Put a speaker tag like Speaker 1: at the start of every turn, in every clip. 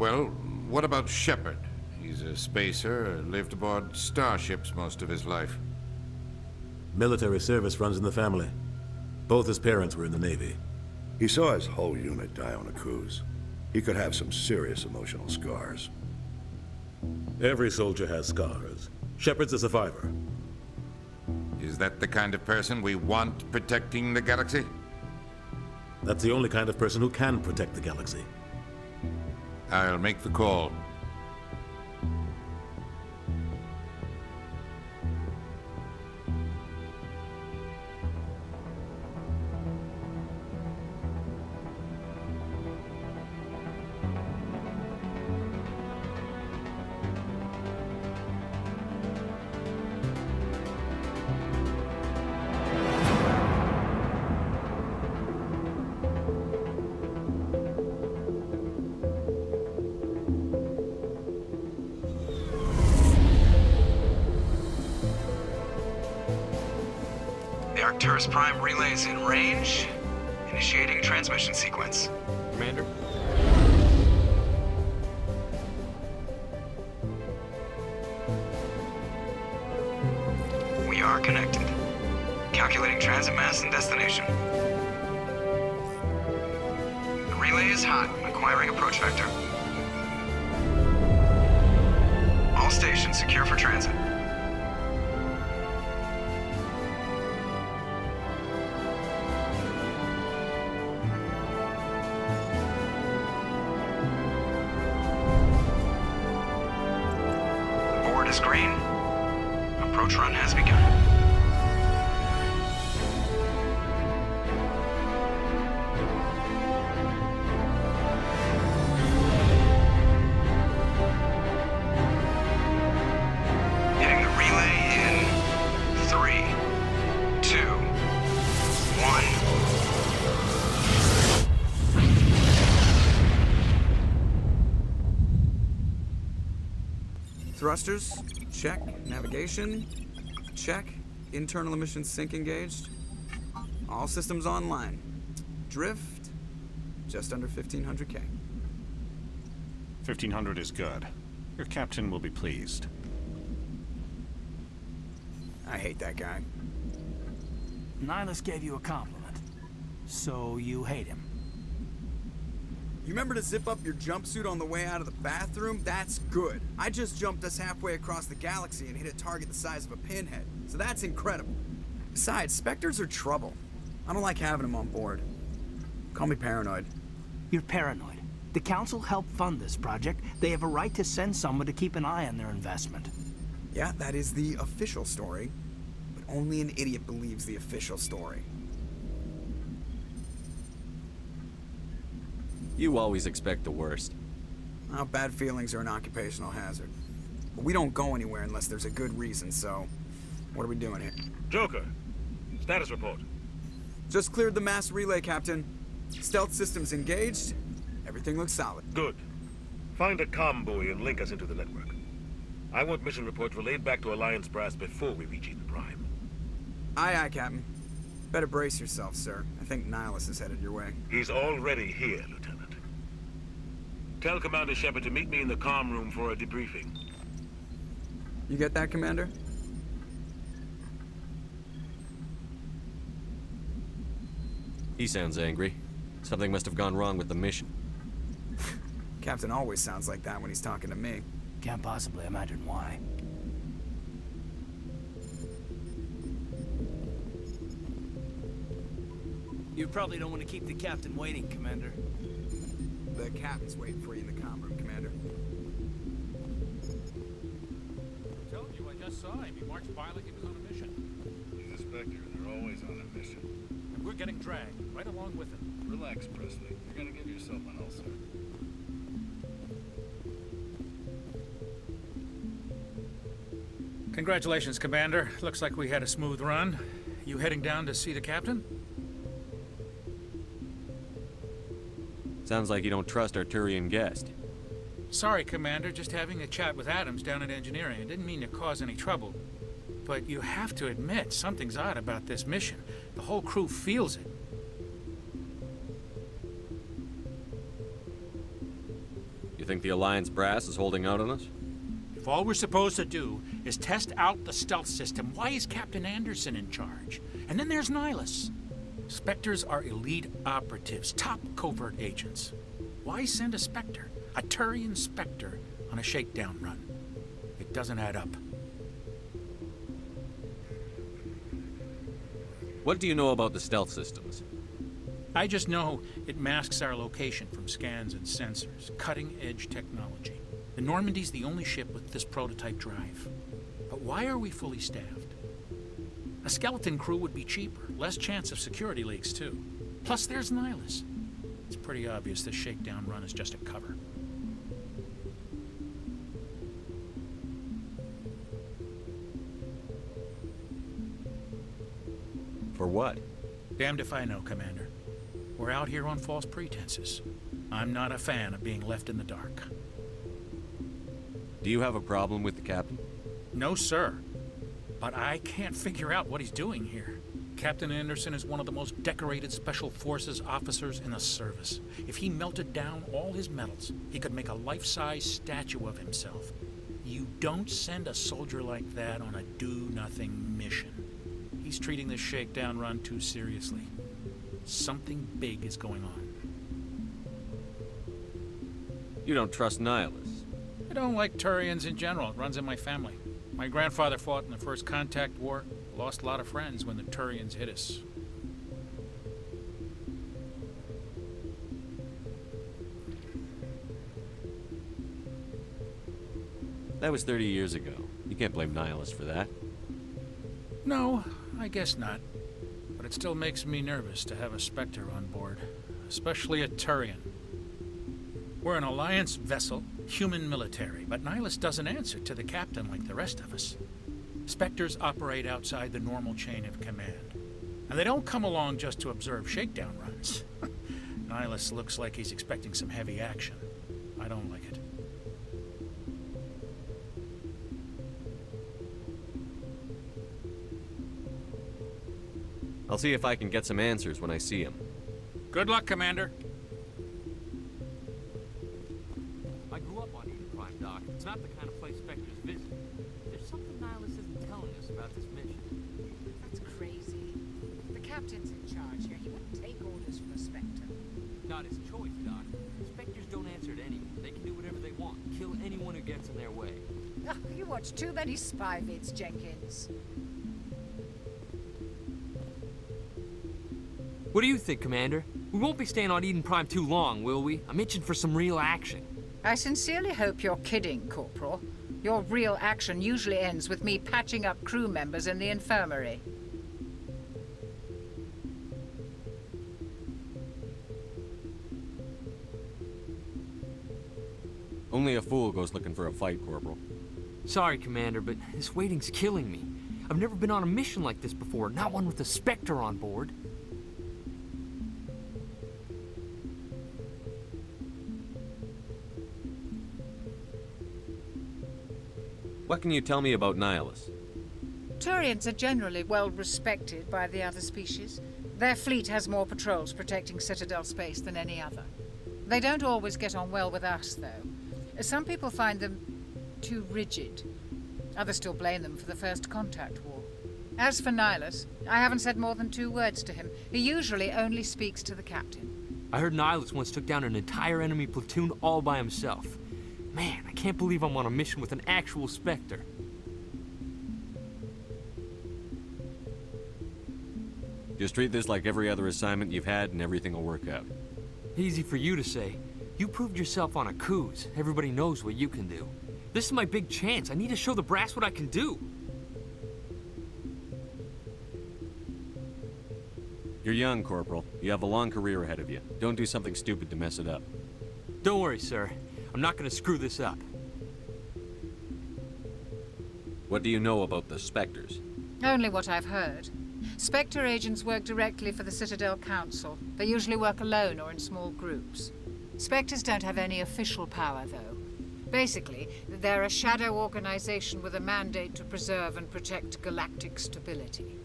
Speaker 1: Well, what about Shepard? He's a spacer, lived aboard starships most of his life.
Speaker 2: Military service runs in the family. Both his parents were in the Navy.
Speaker 3: He saw his whole unit die on a cruise. He could have some serious emotional scars.
Speaker 2: Every soldier has scars. Shepard's a survivor.
Speaker 1: Is that the kind of person we want protecting the galaxy?
Speaker 2: That's the only kind of person who can protect the galaxy.
Speaker 1: I'll make the call.
Speaker 4: The Arcturus Prime relay is in range. Initiating a transmission sequence.
Speaker 5: Commander?
Speaker 4: We are connected. Calculating transit mass and destination. The relay is hot, acquiring approach vector. All stations secure for transit. The board is green. Approach run has begun. Hitting the relay in 3, 2, 1.
Speaker 6: Thrusters, check. Navigation, check. Internal emissions sync engaged. All systems online. Drift, just under 1500K.
Speaker 7: 1500 is good. Your captain will be pleased.
Speaker 6: I hate that guy.
Speaker 8: Nihlus gave you a compliment. So you hate him.
Speaker 6: You remember to zip up your jumpsuit on the way out of the bathroom? That's good. I just jumped us halfway across the galaxy and hit a target the size of a pinhead. So that's incredible. Besides, Spectres are trouble. I don't like having them on board. Call me paranoid.
Speaker 8: You're paranoid. The Council helped fund this project. They have a right to send someone to keep an eye on their investment.
Speaker 6: Yeah, that is the official story. But only an idiot believes the official story.
Speaker 5: You always expect the worst.
Speaker 6: Well, bad feelings are an occupational hazard. But we don't go anywhere unless there's a good reason, so... What are we doing here?
Speaker 9: Joker, status report.
Speaker 6: Just cleared the mass relay, Captain. Stealth systems engaged. Everything looks solid.
Speaker 9: Good. Find a comm buoy and link us into the network. I want mission reports relayed back to Alliance Brass before we reach Eden Prime.
Speaker 6: Aye, aye, Captain. Better brace yourself, sir. I think Nihlus is headed your way.
Speaker 9: He's already here, Lieutenant. Tell Commander Shepard to meet me in the comm room for a debriefing.
Speaker 6: You get that, Commander?
Speaker 5: He sounds angry. Something must have gone wrong with the mission.
Speaker 6: Captain always sounds like that when he's talking to me.
Speaker 8: Can't possibly imagine why. You probably don't want to keep the captain waiting, Commander.
Speaker 6: The captain's waiting for you in the comm room, Commander.
Speaker 10: I told you, I just saw him. He marched by like he was on a mission.
Speaker 3: He's a Spectre. They're always on a mission.
Speaker 10: And we're getting dragged right along with him.
Speaker 3: Relax, Presley. You're gonna give yourself an ulcer.
Speaker 10: Congratulations, Commander. Looks like we had a smooth run. You heading down to see the captain?
Speaker 5: Sounds like you don't trust our Turian guest.
Speaker 10: Sorry, Commander. Just having a chat with Adams down at engineering. I didn't mean to cause any trouble. But you have to admit, something's odd about this mission. The whole crew feels it.
Speaker 5: think the Alliance brass is holding out on us?
Speaker 10: If all we're supposed to do is test out the stealth system, why is Captain Anderson in charge? And then there's Nihlus. Spectres are elite operatives, top covert agents. Why send a Spectre, a Turian Spectre, on a shakedown run? It doesn't add up.
Speaker 5: What do you know about the stealth systems?
Speaker 10: I just know it masks our location from scans and sensors. Cutting-edge technology. The Normandy's the only ship with this prototype drive. But why are we fully staffed? A skeleton crew would be cheaper, less chance of security leaks too. Plus there's Nihlus. It's pretty obvious this shakedown run is just a cover.
Speaker 5: For what?
Speaker 10: Damned if I know, Commander. We're out here on false pretenses. I'm not a fan of being left in the dark.
Speaker 5: Do you have a problem with the captain?
Speaker 10: No, sir. But I can't figure out what he's doing here. Captain Anderson is one of the most decorated Special Forces officers in the service. If he melted down all his medals, he could make a life-size statue of himself. You don't send a soldier like that on a do-nothing mission. He's treating this shakedown run too seriously. Something big is going on.
Speaker 5: You don't trust Nihlus?
Speaker 10: I don't like Turians in general. It runs in my family. My grandfather fought in the First Contact War. Lost a lot of friends when the Turians hit us.
Speaker 5: That was 30 years ago. You can't blame Nihlus for that.
Speaker 10: No, I guess not. But it still makes me nervous to have a Spectre on board. Especially a Turian. We're an Alliance vessel, human military, but Nihlus doesn't answer to the captain like the rest of us. Spectres operate outside the normal chain of command. And they don't come along just to observe shakedown runs. Nihlus looks like he's expecting some heavy action. I don't like it.
Speaker 5: I'll see if I can get some answers when I see him.
Speaker 10: Good luck, Commander.
Speaker 11: I grew up on Eden Prime, Doc. It's not the kind of place Spectres visit. There's something Nihlus isn't telling us about this mission.
Speaker 12: That's crazy. The captain's in charge here. He wouldn't take orders from a Spectre.
Speaker 11: Not his choice, Doc. Spectres don't answer to anyone. They can do whatever they want. Kill anyone who gets in their way.
Speaker 12: Oh, you watch too many spy vids, Jenkins.
Speaker 11: What do you think, Commander? We won't be staying on Eden Prime too long, will we? I'm itching for some real action.
Speaker 12: I sincerely hope you're kidding, Corporal. Your real action usually ends with me patching up crew members in the infirmary.
Speaker 5: Only a fool goes looking for a fight, Corporal.
Speaker 11: Sorry, Commander, but this waiting's killing me. I've never been on a mission like this before, not one with a Spectre on board.
Speaker 5: What can you tell me about Nihlus?
Speaker 12: Turians are generally well respected by the other species. Their fleet has more patrols protecting Citadel space than any other. They don't always get on well with us, though. Some people find them too rigid. Others still blame them for the First Contact War. As for Nihlus, I haven't said more than 2 words to him. He usually only speaks to the captain.
Speaker 11: I heard Nihlus once took down an entire enemy platoon all by himself. Man, I can't believe I'm on a mission with an actual Spectre.
Speaker 5: Just treat this like every other assignment you've had and everything will work out.
Speaker 11: Easy for you to say. You proved yourself on a cruise. Everybody knows what you can do. This is my big chance. I need to show the brass what I can do.
Speaker 5: You're young, Corporal. You have a long career ahead of you. Don't do something stupid to mess it up.
Speaker 11: Don't worry, sir. I'm not gonna screw this up.
Speaker 5: What do you know about the Spectres?
Speaker 12: Only what I've heard. Spectre agents work directly for the Citadel Council. They usually work alone or in small groups. Spectres don't have any official power, though. Basically, they're a shadow organization with a mandate to preserve and protect galactic stability.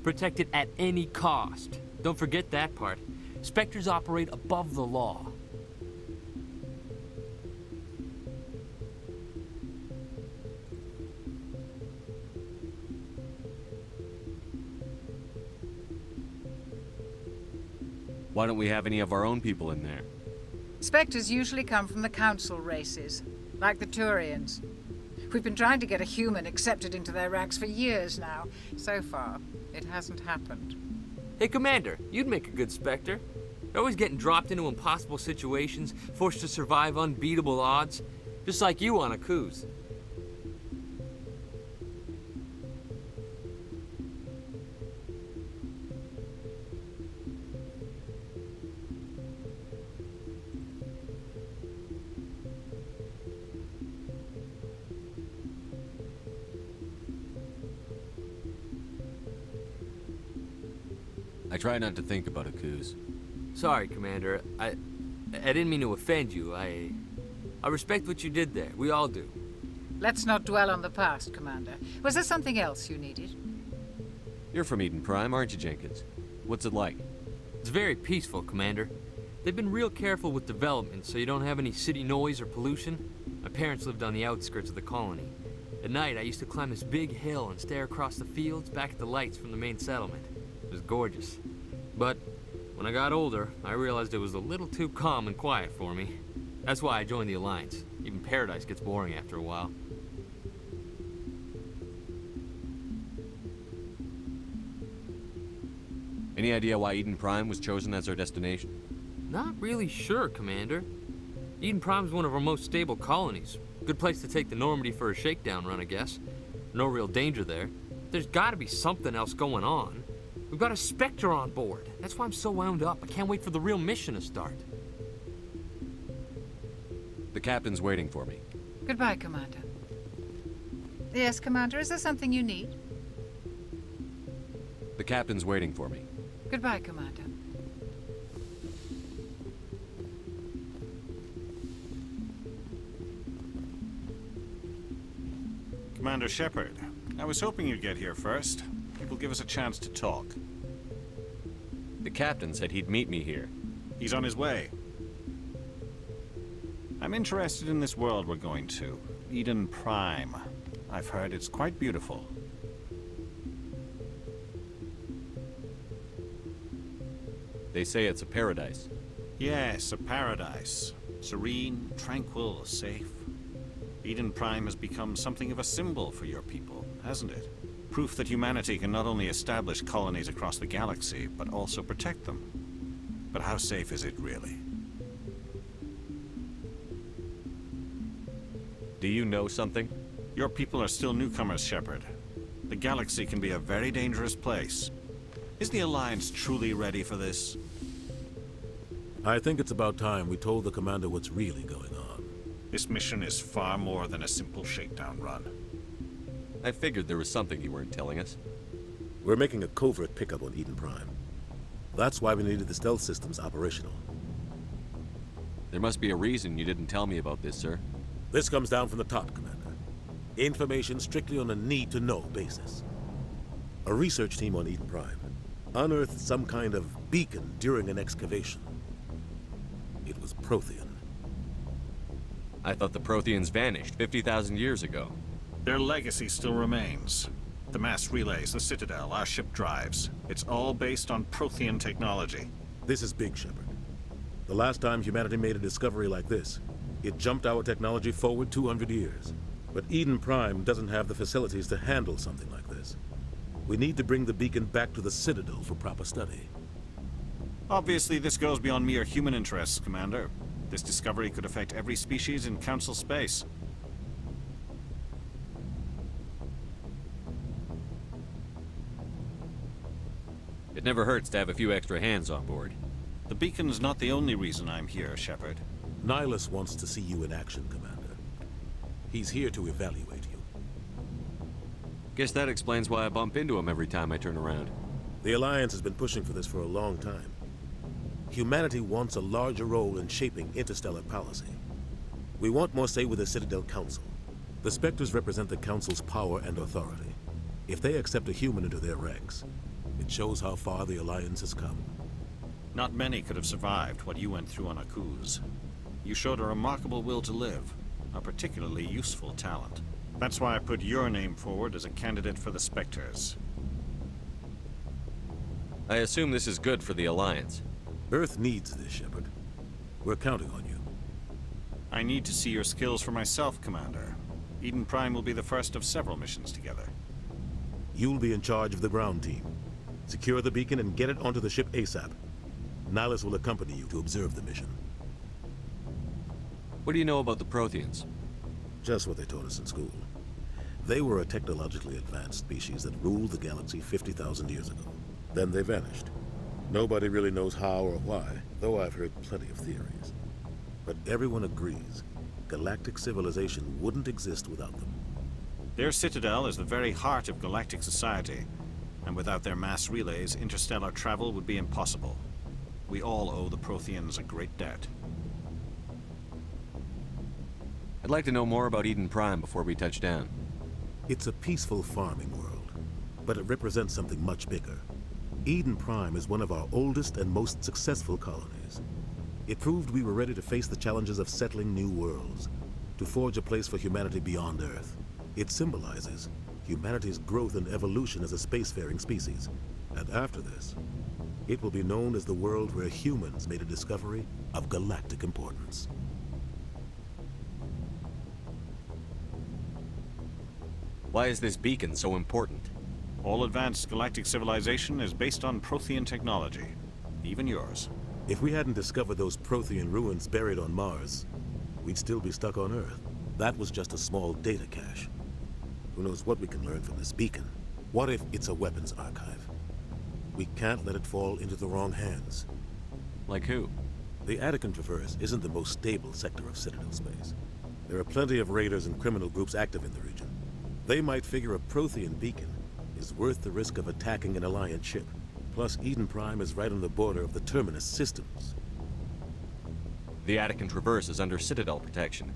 Speaker 11: Protect it at any cost. Don't forget that part. Spectres operate above the law.
Speaker 5: Why don't we have any of our own people in there?
Speaker 12: Spectres usually come from the council races, like the Turians. We've been trying to get a human accepted into their ranks for years now. So far, it hasn't happened.
Speaker 11: Hey, Commander, you'd make a good Spectre. You're always getting dropped into impossible situations, forced to survive unbeatable odds, just like you on a cruise.
Speaker 5: I try not to think about Akuz.
Speaker 11: Sorry, Commander. I didn't mean to offend you. I respect what you did there. We all do.
Speaker 12: Let's not dwell on the past, Commander. Was there something else you needed?
Speaker 5: You're from Eden Prime, aren't you, Jenkins? What's it like?
Speaker 11: It's very peaceful, Commander. They've been real careful with development, so you don't have any city noise or pollution. My parents lived on the outskirts of the colony. At night, I used to climb this big hill and stare across the fields back at the lights from the main settlement. It was gorgeous. But when I got older, I realized it was a little too calm and quiet for me. That's why I joined the Alliance. Even Paradise gets boring after a while.
Speaker 5: Any idea why Eden Prime was chosen as our destination?
Speaker 11: Not really sure, Commander. Eden Prime's one of our most stable colonies. Good place to take the Normandy for a shakedown run, I guess. No real danger there. There's gotta be something else going on. We've got a Spectre on board. That's why I'm so wound up. I can't wait for the real mission to start.
Speaker 5: The captain's waiting for me.
Speaker 12: Goodbye, Commander. Yes, Commander, is there something you need?
Speaker 5: The captain's waiting for me.
Speaker 12: Goodbye, Commander.
Speaker 7: Commander Shepard, I was hoping you'd get here first. It will give us a chance to talk.
Speaker 5: The captain said he'd meet me here.
Speaker 7: He's on his way. I'm interested in this world we're going to. Eden Prime. I've heard it's quite beautiful.
Speaker 5: They say it's a paradise.
Speaker 7: Yes, a paradise. Serene, tranquil, safe. Eden Prime has become something of a symbol for your people, hasn't it? Proof that humanity can not only establish colonies across the galaxy, but also protect them. But how safe is it really?
Speaker 5: Do you know something?
Speaker 7: Your people are still newcomers, Shepard. The galaxy can be a very dangerous place. Is the Alliance truly ready for this?
Speaker 2: I think it's about time we told the commander what's really going on.
Speaker 7: This mission is far more than a simple shakedown run.
Speaker 5: I figured there was something you weren't telling us.
Speaker 2: We're making a covert pickup on Eden Prime. That's why we needed the stealth systems operational.
Speaker 5: There must be a reason you didn't tell me about this, sir.
Speaker 2: This comes down from the top, Commander. Information strictly on a need-to-know basis. A research team on Eden Prime unearthed some kind of beacon during an excavation. It was Prothean.
Speaker 5: I thought the Protheans vanished 50,000 years ago.
Speaker 7: Their legacy still remains. The mass relays, the Citadel, our ship drives. It's all based on Prothean technology.
Speaker 2: This is big, Shepard. The last time humanity made a discovery like this, it jumped our technology forward 200 years. But Eden Prime doesn't have the facilities to handle something like this. We need to bring the beacon back to the Citadel for proper study.
Speaker 7: Obviously, this goes beyond mere human interests, Commander. This discovery could affect every species in Council space.
Speaker 5: It never hurts to have a few extra hands on board.
Speaker 7: The beacon's not the only reason I'm here, Shepard.
Speaker 2: Nihlus wants to see you in action, Commander. He's here to evaluate you.
Speaker 5: Guess that explains why I bump into him every time I turn around.
Speaker 2: The Alliance has been pushing for this for a long time. Humanity wants a larger role in shaping interstellar policy. We want more say with the Citadel Council. The Spectres represent the Council's power and authority. If they accept a human into their ranks, it shows how far the Alliance has come.
Speaker 7: Not many could have survived what you went through on Akuz. You showed a remarkable will to live, a particularly useful talent. That's why I put your name forward as a candidate for the Spectres.
Speaker 5: I assume this is good for the Alliance.
Speaker 2: Earth needs this, Shepard. We're counting on you.
Speaker 7: I need to see your skills for myself, Commander. Eden Prime will be the first of several missions together.
Speaker 2: You'll be in charge of the ground team. Secure the beacon and get it onto the ship ASAP. Nihlus will accompany you to observe the mission.
Speaker 5: What do you know about the Protheans?
Speaker 2: Just what they taught us in school. They were a technologically advanced species that ruled the galaxy 50,000 years ago. Then they vanished. Nobody really knows how or why, though I've heard plenty of theories. But everyone agrees, galactic civilization wouldn't exist without them.
Speaker 7: Their citadel is the very heart of galactic society, and without their mass relays, interstellar travel would be impossible. We all owe the Protheans a great debt.
Speaker 5: I'd like to know more about Eden Prime before we touch down.
Speaker 2: It's a peaceful farming world, but it represents something much bigger. Eden Prime is one of our oldest and most successful colonies. It proved we were ready to face the challenges of settling new worlds, to forge a place for humanity beyond Earth. It symbolizes humanity's growth and evolution as a spacefaring species. And after this, it will be known as the world where humans made a discovery of galactic importance.
Speaker 5: Why is this beacon so important?
Speaker 7: All advanced galactic civilization is based on Prothean technology. Even yours.
Speaker 2: If we hadn't discovered those Prothean ruins buried on Mars, we'd still be stuck on Earth. That was just a small data cache. Who knows what we can learn from this beacon? What if it's a weapons archive? We can't let it fall into the wrong hands.
Speaker 5: Like who?
Speaker 2: The Attican Traverse isn't the most stable sector of Citadel space. There are plenty of raiders and criminal groups active in the region. They might figure a Prothean beacon is worth the risk of attacking an Alliance ship. Plus, Eden Prime is right on the border of the Terminus systems.
Speaker 5: The Attican Traverse is under Citadel protection.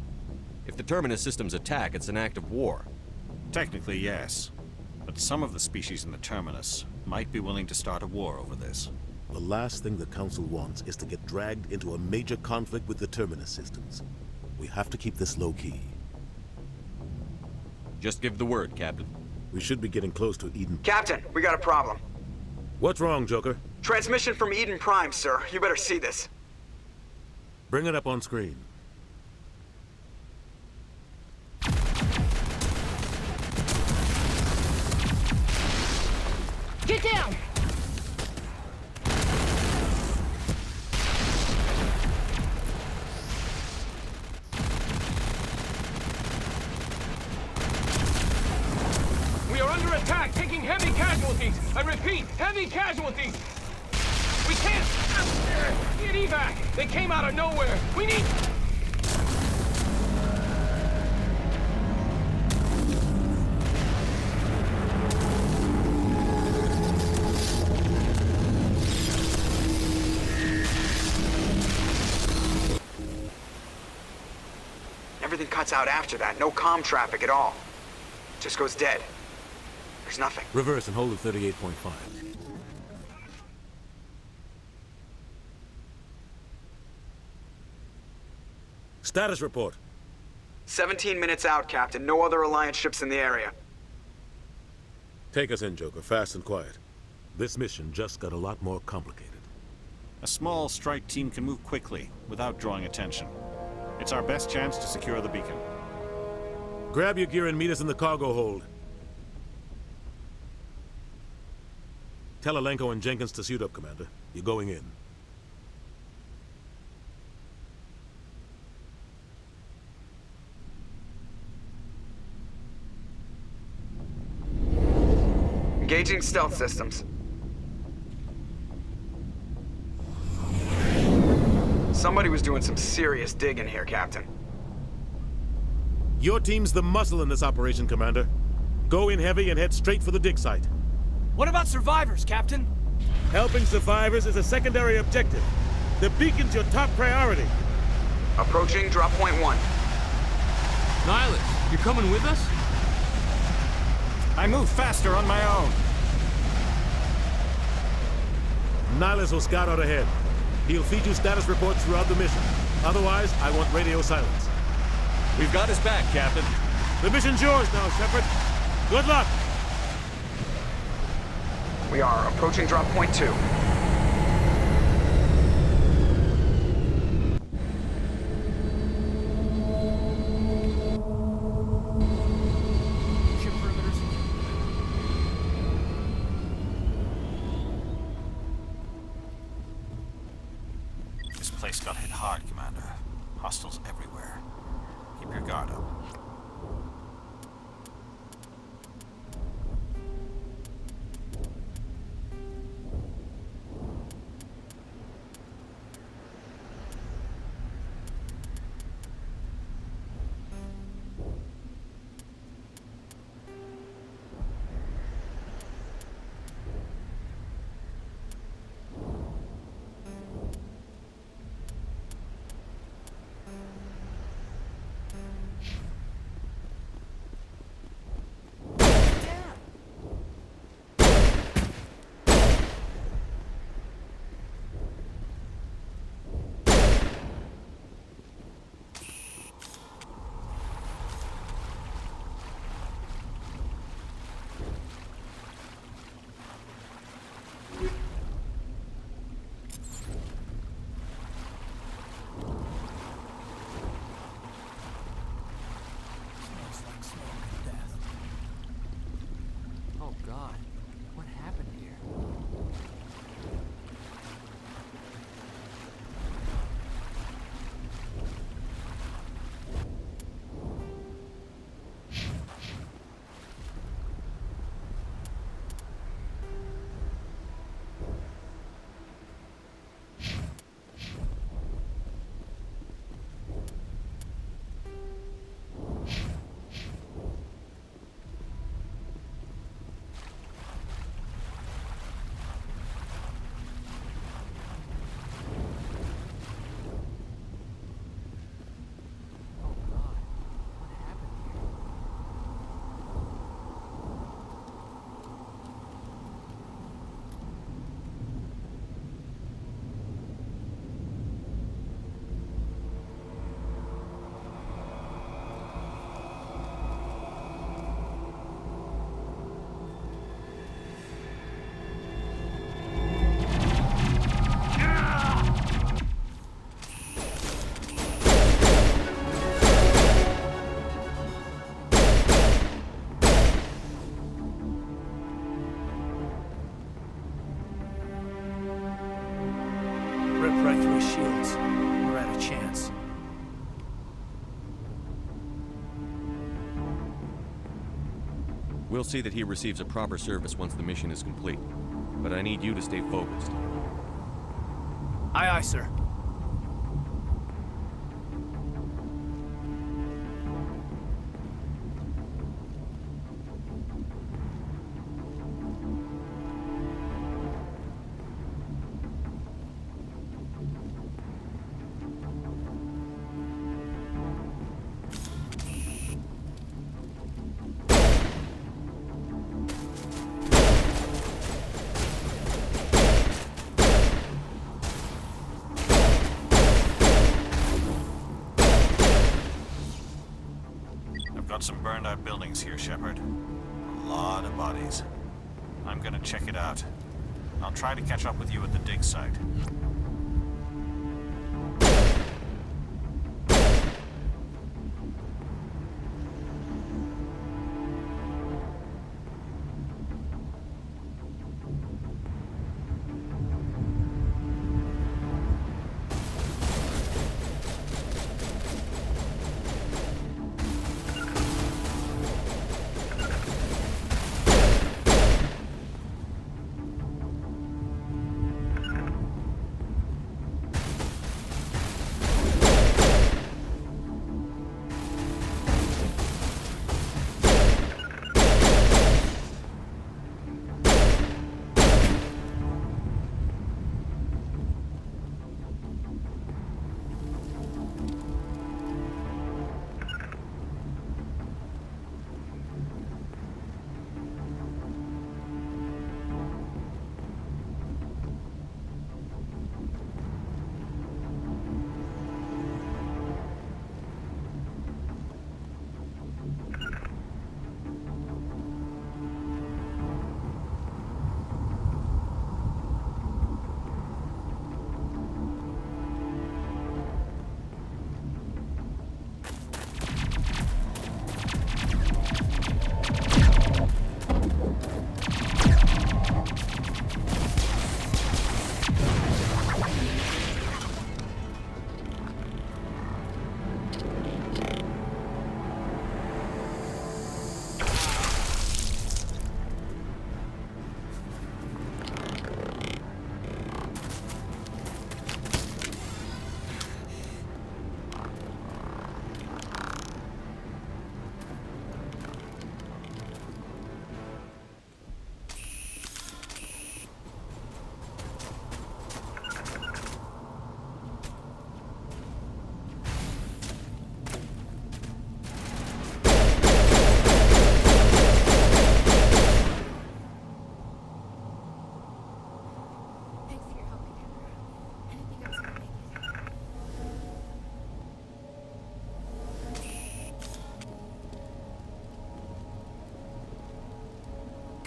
Speaker 5: If the Terminus systems attack, it's an act of war.
Speaker 7: Technically, yes. But some of the species in the Terminus might be willing to start a war over this.
Speaker 2: The last thing the Council wants is to get dragged into a major conflict with the Terminus systems. We have to keep this low-key.
Speaker 5: Just give the word, Captain.
Speaker 2: We should be getting close to Eden.
Speaker 4: Captain, we got a problem.
Speaker 2: What's wrong, Joker?
Speaker 4: Transmission from Eden Prime, sir. You better see this.
Speaker 2: Bring it up on screen.
Speaker 13: Get down!
Speaker 14: We are under attack, taking heavy casualties. I repeat, heavy casualties. We can't get evac. They came out of nowhere. We need...
Speaker 4: Everything cuts out after that. No comm traffic at all. Just goes dead. There's nothing.
Speaker 2: Reverse and hold at 38.5. Status report.
Speaker 4: 17 minutes out, Captain. No other Alliance ships in the area.
Speaker 2: Take us in, Joker, fast and quiet. This mission just got a lot more complicated.
Speaker 7: A small strike team can move quickly, without drawing attention. It's our best chance to secure the beacon.
Speaker 2: Grab your gear and meet us in the cargo hold. Tell Alenko and Jenkins to suit up, Commander. You're going in.
Speaker 4: Engaging stealth systems. Somebody was doing some serious digging here, Captain.
Speaker 2: Your team's the muscle in this operation, Commander. Go in heavy and head straight for the dig site.
Speaker 8: What about survivors, Captain?
Speaker 2: Helping survivors is a secondary objective. The beacon's your top priority.
Speaker 4: Approaching drop point 1.
Speaker 11: Nihlus, you're coming with us?
Speaker 7: I move faster on my own.
Speaker 2: Nihlus will scout out ahead. He'll feed you status reports throughout the mission. Otherwise, I want radio silence.
Speaker 5: We've got his back, Captain.
Speaker 2: The mission's yours now, Shepard. Good luck!
Speaker 4: We are approaching drop point 2.
Speaker 7: just got hit hard, Commander. Hostiles everywhere. Keep your guard up.
Speaker 11: Oh God, what happened here? Oh God, what happened here?
Speaker 8: Rip right through his shields. We're at a chance.
Speaker 5: We'll see that he receives a proper service once the mission is complete. But I need you to stay focused.
Speaker 8: Aye, aye, sir.
Speaker 7: Got some burned out buildings here, Shepard. A lot of bodies. I'm gonna check it out. I'll try to catch up with you at the dig site.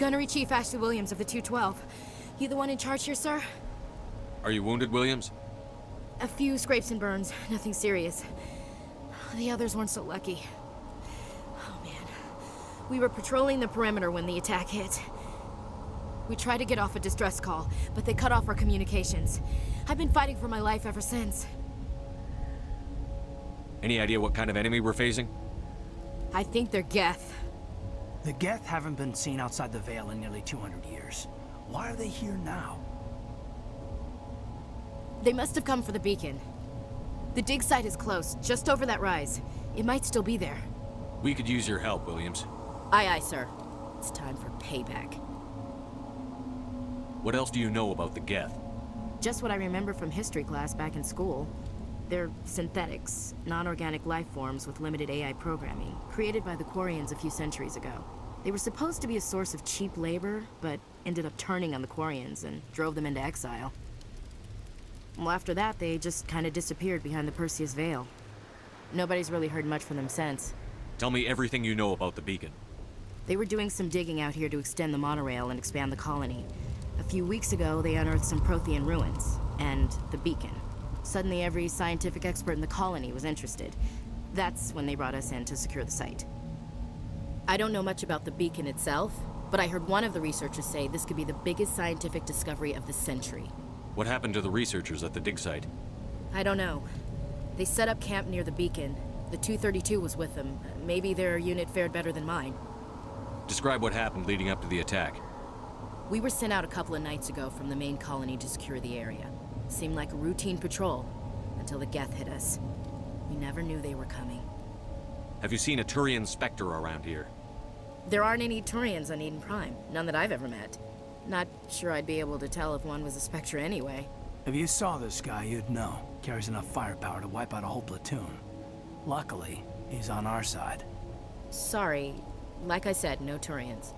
Speaker 13: Gunnery Chief Ashley Williams of the 212. You the one in charge here, sir?
Speaker 5: Are you wounded, Williams?
Speaker 13: A few scrapes and burns, nothing serious. The others weren't so lucky. Oh man. We were patrolling the perimeter when the attack hit. We tried to get off a distress call, but they cut off our communications. I've been fighting for my life ever since.
Speaker 5: Any idea what kind of enemy we're facing?
Speaker 13: I think they're Geth.
Speaker 8: The Geth haven't been seen outside the Veil in nearly 200 years. Why are they here now?
Speaker 13: They must have come for the beacon. The dig site is close, just over that rise. It might still be there.
Speaker 5: We could use your help, Williams.
Speaker 13: Aye, aye, sir. It's time for payback.
Speaker 5: What else do you know about the Geth?
Speaker 13: Just what I remember from history class back in school. They're synthetics, non-organic life forms with limited AI programming, created by the Quarians a few centuries ago. They were supposed to be a source of cheap labor, but ended up turning on the Quarians and drove them into exile. Well, after that, they just kind of disappeared behind the Perseus Veil. Nobody's really heard much from them since.
Speaker 5: Tell me everything you know about the beacon.
Speaker 13: They were doing some digging out here to extend the monorail and expand the colony. A few weeks ago, they unearthed some Prothean ruins, and the beacon. Suddenly, every scientific expert in the colony was interested. That's when they brought us in to secure the site. I don't know much about the beacon itself, but I heard one of the researchers say this could be the biggest scientific discovery of the century.
Speaker 5: What happened to the researchers at the dig site?
Speaker 13: I don't know. They set up camp near the beacon. The 232 was with them. Maybe their unit fared better than mine.
Speaker 5: Describe what happened leading up to the attack.
Speaker 13: We were sent out a couple of nights ago from the main colony to secure the area. Seemed like a routine patrol, until the Geth hit us. We never knew they were coming.
Speaker 5: Have you seen a Turian Spectre around here?
Speaker 13: There aren't any Turians on Eden Prime. None that I've ever met. Not sure I'd be able to tell if one was a Spectre anyway.
Speaker 8: If you saw this guy, you'd know. Carries enough firepower to wipe out a whole platoon. Luckily, he's on our side.
Speaker 13: Sorry. Like I said, no Turians.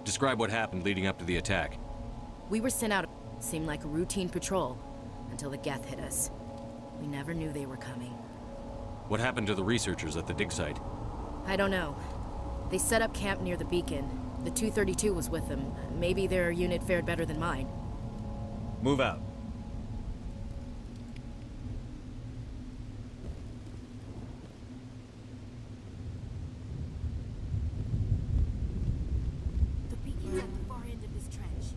Speaker 5: Describe what happened leading up to the attack.
Speaker 13: We were sent out. Seemed like a routine patrol, until the Geth hit us. We never knew they were coming.
Speaker 5: What happened to the researchers at the dig site?
Speaker 13: I don't know. They set up camp near the beacon. The 232 was with them. Maybe their unit fared better than mine.
Speaker 5: Move out.
Speaker 13: The beacon's at the far end of this trench.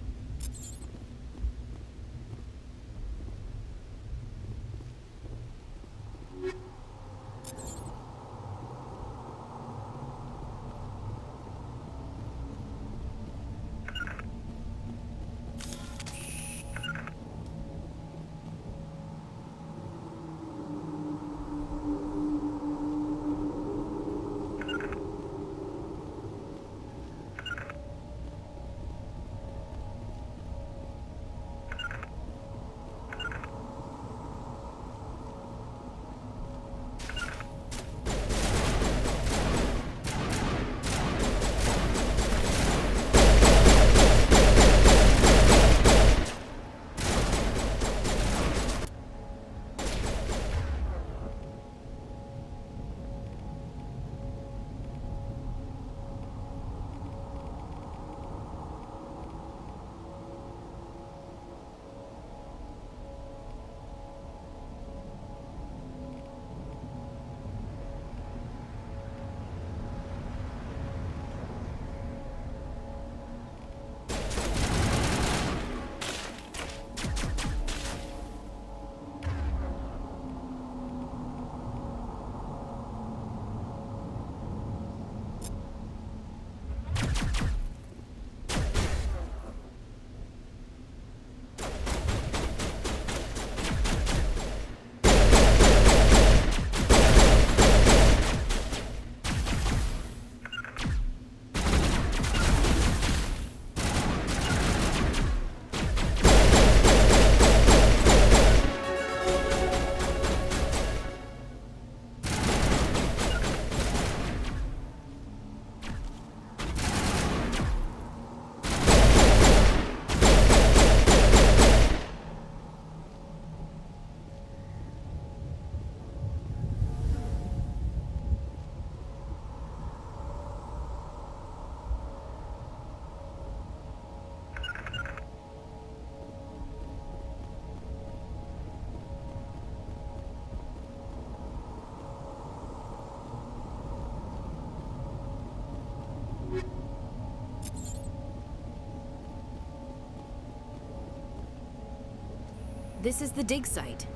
Speaker 13: This is the dig site.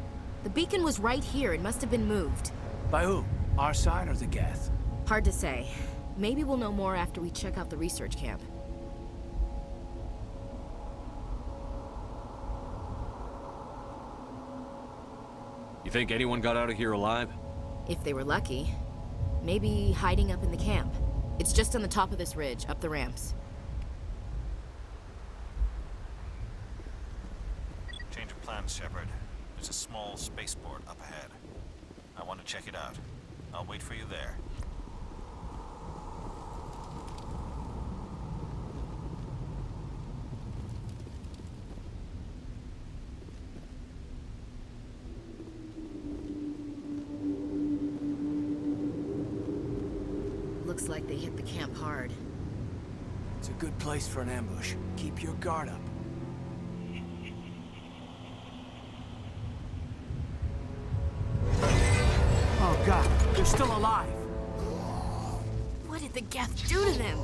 Speaker 13: The beacon was right here. It must have been moved.
Speaker 8: By who? Our side or the Geth?
Speaker 13: Hard to say. Maybe we'll know more after we check out the research camp.
Speaker 5: You think anyone got out of here alive?
Speaker 13: If they were lucky. Maybe hiding up in the camp. It's just on the top of this ridge, up the ramps.
Speaker 7: Change of plans, Shepard. There's a small spaceport up ahead. I want to check it out. I'll wait for you there.
Speaker 13: Looks like they hit the camp hard.
Speaker 8: It's a good place for an ambush. Keep your guard up. Oh god, they're still alive!
Speaker 13: What did the Geth do to them?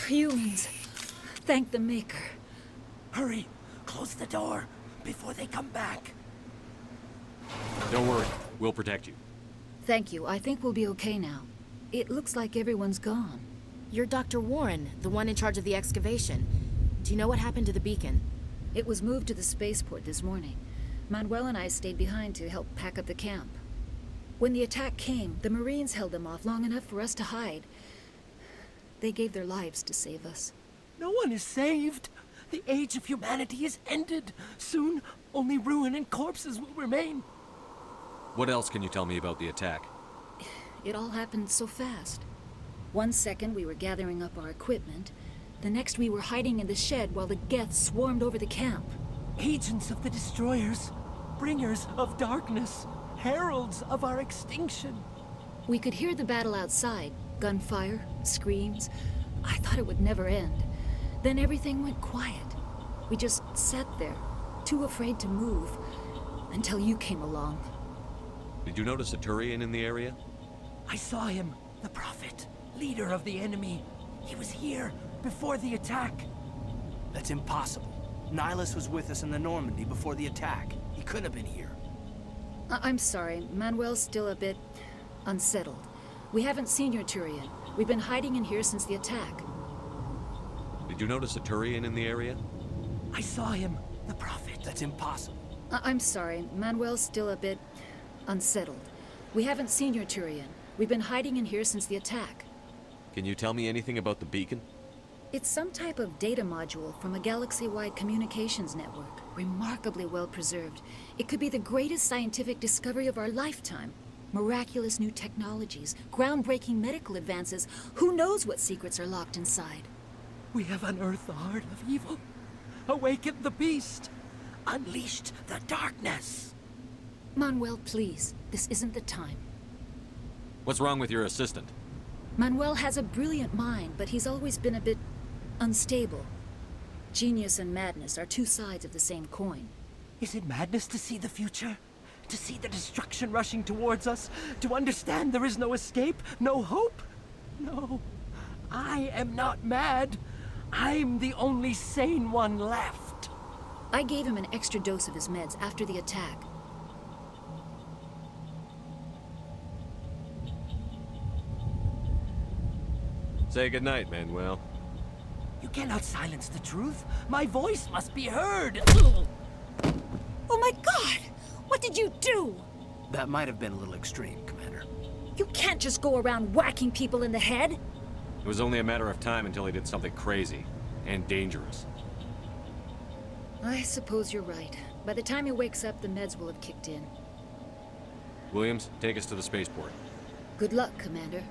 Speaker 15: Humans. Thank the Maker.
Speaker 8: Hurry! Close the door before they come back.
Speaker 5: Don't worry. We'll protect you.
Speaker 15: Thank you. I think we'll be okay now. It looks like everyone's gone.
Speaker 13: You're Dr. Warren, the one in charge of the excavation. Do you know what happened to the beacon?
Speaker 15: It was moved to the spaceport this morning. Manuel and I stayed behind to help pack up the camp. When the attack came, the Marines held them off long enough for us to hide. They gave their lives to save us.
Speaker 8: No one is saved. The age of humanity is ended. Soon, only ruin and corpses will remain.
Speaker 5: What else can you tell me about the attack?
Speaker 15: It all happened so fast. One second we were gathering up our equipment. The next we were hiding in the shed while the Geth swarmed over the camp.
Speaker 8: Agents of the Destroyers. Bringers of darkness. Heralds of our extinction.
Speaker 15: We could hear the battle outside. Gunfire, screams. I thought it would never end. Then everything went quiet. We just sat there, too afraid to move, until you came along.
Speaker 5: Did you notice a Turian in the area?
Speaker 8: I saw him, the Prophet, leader of the enemy. He was here before the attack.
Speaker 16: That's impossible. Nihlus was with us in the Normandy before the attack. He couldn't have been here.
Speaker 15: I'm sorry. Manuel's still a bit unsettled. We haven't seen your Turian. We've been hiding in here since the attack.
Speaker 5: Did you notice a Turian in the area?
Speaker 8: I saw him, the Prophet.
Speaker 16: That's impossible.
Speaker 15: I'm sorry. Manuel's still a bit unsettled. We haven't seen your Turian. We've been hiding in here since the attack.
Speaker 5: Can you tell me anything about the beacon?
Speaker 15: It's some type of data module from a galaxy-wide communications network. Remarkably well preserved. It could be the greatest scientific discovery of our lifetime. Miraculous new technologies, groundbreaking medical advances. Who knows what secrets are locked inside?
Speaker 8: We have unearthed the heart of evil, awakened the beast, unleashed the darkness.
Speaker 15: Manuel, please. This isn't the time.
Speaker 5: What's wrong with your assistant?
Speaker 15: Manuel has a brilliant mind, but he's always been a bit unstable. Genius and madness are two sides of the same coin.
Speaker 8: Is it madness to see the future?
Speaker 17: To see the destruction rushing towards us? To understand there is no escape? No hope? No. I am not mad. I'm the only sane one left.
Speaker 15: I gave him an extra dose of his meds after the attack.
Speaker 5: Say goodnight, Manuel.
Speaker 17: You cannot silence the truth. My voice must be heard.
Speaker 15: Oh my God! What did you do?
Speaker 16: That might have been a little extreme, Commander.
Speaker 15: You can't just go around whacking people in the head.
Speaker 5: It was only a matter of time until he did something crazy and dangerous.
Speaker 15: I suppose you're right. By the time he wakes up, the meds will have kicked in.
Speaker 5: Williams, take us to the spaceport.
Speaker 15: Good luck, Commander.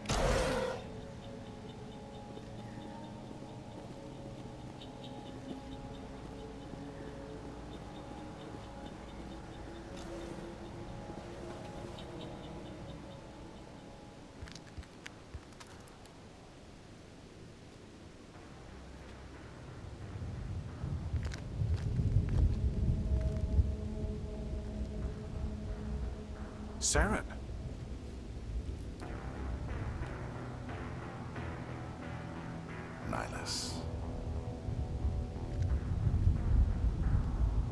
Speaker 7: Saren.
Speaker 3: Nihlus.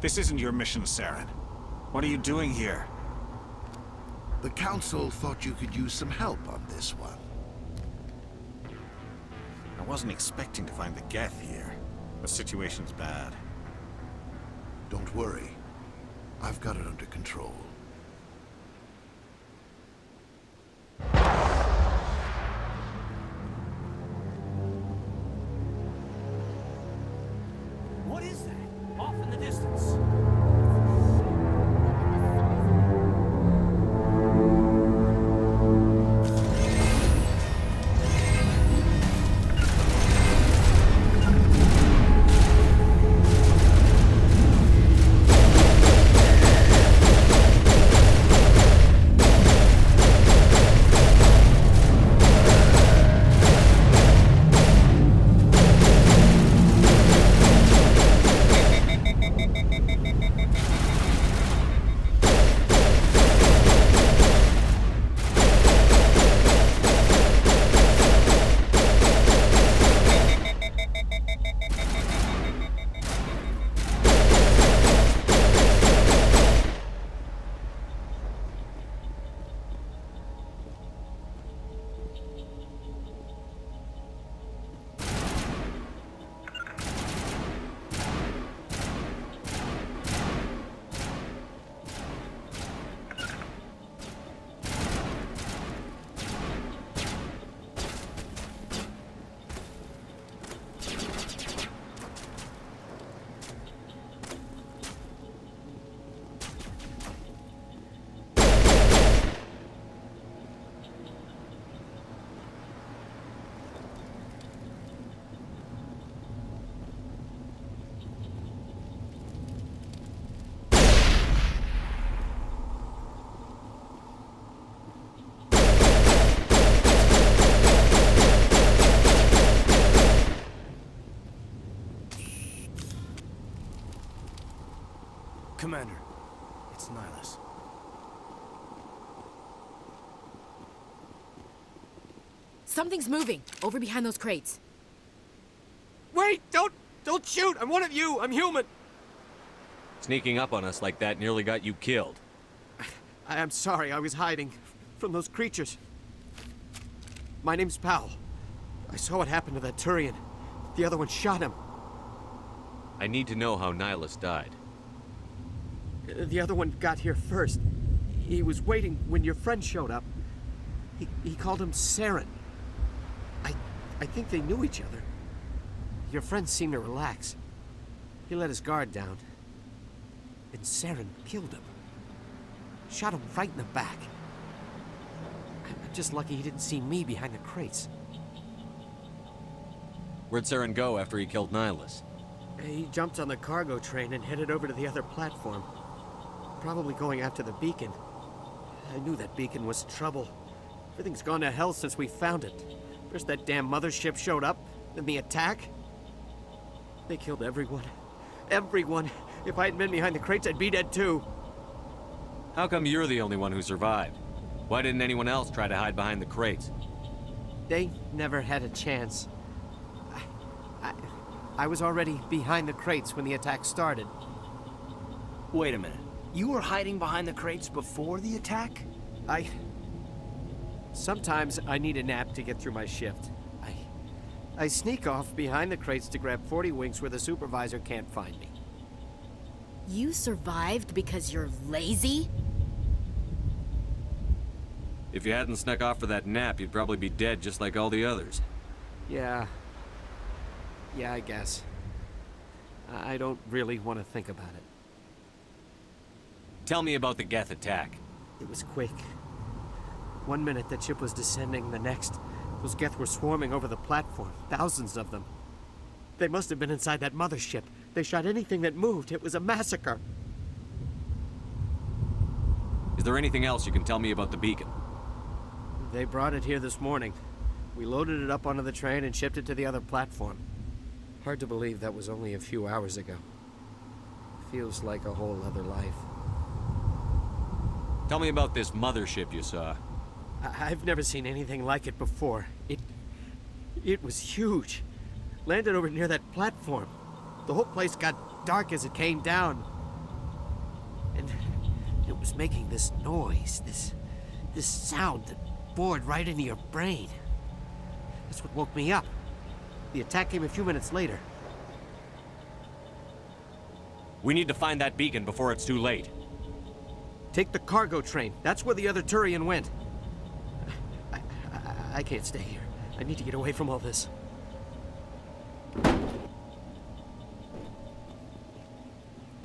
Speaker 7: This isn't your mission, Saren. What are you doing here?
Speaker 3: The Council thought you could use some help on this one.
Speaker 7: I wasn't expecting to find the Geth here. The situation's bad.
Speaker 3: Don't worry. I've got it under control.
Speaker 17: What is that? Off in the distance.
Speaker 16: Commander, it's Nihlus.
Speaker 13: Something's moving, over behind those crates.
Speaker 11: Wait! Don't shoot! I'm one of you! I'm human!
Speaker 5: Sneaking up on us like that nearly got you killed.
Speaker 11: I'm sorry, I was hiding from those creatures. My name's Powell. I saw what happened to that Turian. The other one shot him.
Speaker 5: I need to know how Nihlus died.
Speaker 11: The other one got here first. He was waiting when your friend showed up. He called him Saren. I think they knew each other. Your friend seemed to relax. He let his guard down. And Saren killed him. Shot him right in the back. I'm just lucky he didn't see me behind the crates.
Speaker 5: Where'd Saren go after he killed Nihlus?
Speaker 11: He jumped on the cargo train and headed over to the other platform. Probably going after the beacon. I knew that beacon was trouble. Everything's gone to hell since we found it. First that damn mothership showed up, then the attack. They killed everyone. Everyone. If I hadn't been behind the crates, I'd be dead too.
Speaker 5: How come you're the only one who survived? Why didn't anyone else try to hide behind the crates?
Speaker 17: They never had a chance. I was already behind the crates when the attack started.
Speaker 16: Wait a minute. You were hiding behind the crates before the attack?
Speaker 17: Sometimes I need a nap to get through my shift. I sneak off behind the crates to grab 40 winks where the supervisor can't find me.
Speaker 13: You survived because you're lazy?
Speaker 5: If you hadn't snuck off for that nap, you'd probably be dead just like all the others.
Speaker 17: Yeah, I guess. I don't really want to think about it.
Speaker 5: Tell me about the Geth attack.
Speaker 17: It was quick. 1 minute that ship was descending, the next, those Geth were swarming over the platform. Thousands of them. They must have been inside that mothership. They shot anything that moved. It was a massacre.
Speaker 5: Is there anything else you can tell me about the beacon?
Speaker 17: They brought it here this morning. We loaded it up onto the train and shipped it to the other platform. Hard to believe that was only a few hours ago. Feels like a whole other life.
Speaker 5: Tell me about this mothership you saw.
Speaker 17: I've never seen anything like it before. It was huge. Landed over near that platform. The whole place got dark as it came down. And it was making this noise, this sound that bored right into your brain. That's what woke me up. The attack came a few minutes later.
Speaker 5: We need to find that beacon before it's too late.
Speaker 17: Take the cargo train. That's where the other Turian went. I can't stay here. I need to get away from all this.